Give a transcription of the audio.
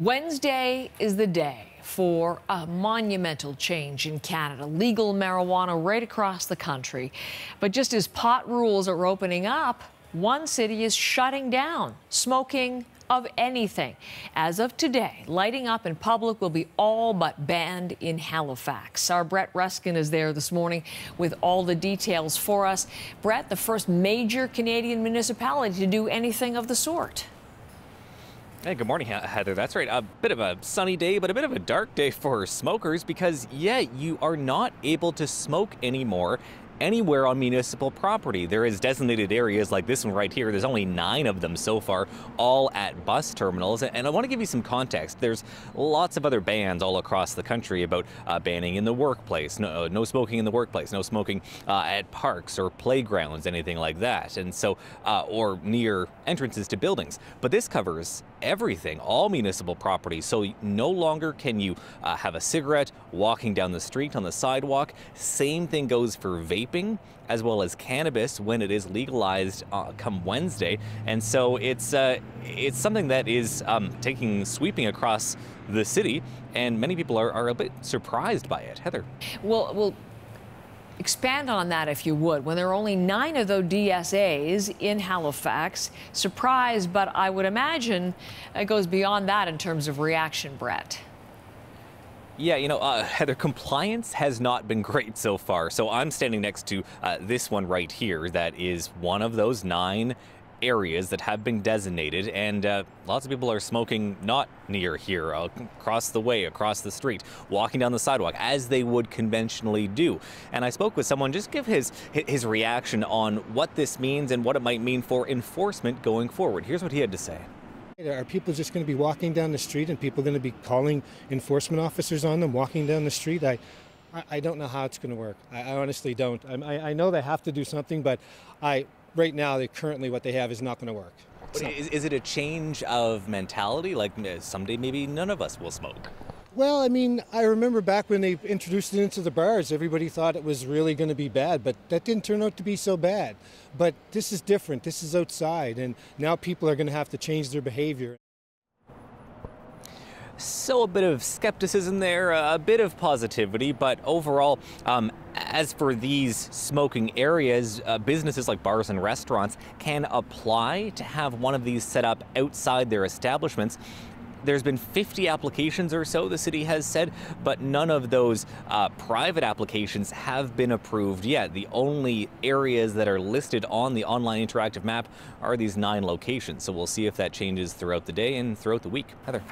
Wednesday is the day for a monumental change in Canada. Legal marijuana right across the country. But just as pot rules are opening up, one city is shutting down smoking of anything. As of today, lighting up in public will be all but banned in Halifax. Our Brett Ruskin is there this morning with all the details for us. Brett, the first major Canadian municipality to do anything of the sort. Hey, good morning, Heather. That's right. A bit of a sunny day, but a bit of a dark day for smokers because, yeah, you are not able to smoke anymore anywhere on municipal property. There is designated areas like this one right here. There's only 9 of them so far, all at bus terminals. And I want to give you some context. There's lots of other bans all across the country about banning in the workplace, no smoking in the workplace, no smoking at parks or playgrounds, anything like that. And so, or near entrances to buildings. But this covers everything, all municipal property. So no longer can you have a cigarette walking down the street on the sidewalk. Same thing goes for vaping as well as cannabis when it is legalized come Wednesday. And so it's something that is sweeping across the city, and many people are a bit surprised by it. Heather. Well, expand on that if you would. When there are only 9 of those DSAs in Halifax, surprised, but I would imagine it goes beyond that in terms of reaction, Brett. Yeah, Heather, compliance has not been great so far. So I'm standing next to this one right here that is one of those 9 areas that have been designated, and lots of people are smoking not near here, across the way, across the street, walking down the sidewalk as they would conventionally do. And I spoke with someone, just give his reaction on what this means and what it might mean for enforcement going forward. Here's what he had to say. Are people just going to be walking down the street and people going to be calling enforcement officers on them walking down the street? I don't know how it's going to work. I honestly don't. I know they have to do something, but right now, currently what they have is not going to work. So. Is it a change of mentality? Like someday maybe none of us will smoke? Well, I mean, I remember back when they introduced it into the bars, everybody thought it was really going to be bad, but that didn't turn out to be so bad. But this is different. This is outside, and now people are going to have to change their behavior. So a bit of skepticism there, a bit of positivity, but overall, as for these smoking areas, businesses like bars and restaurants can apply to have one of these set up outside their establishments. There's been 50 applications or so, the city has said, but none of those private applications have been approved yet. The only areas that are listed on the online interactive map are these 9 locations. So we'll see if that changes throughout the day and throughout the week. Heather.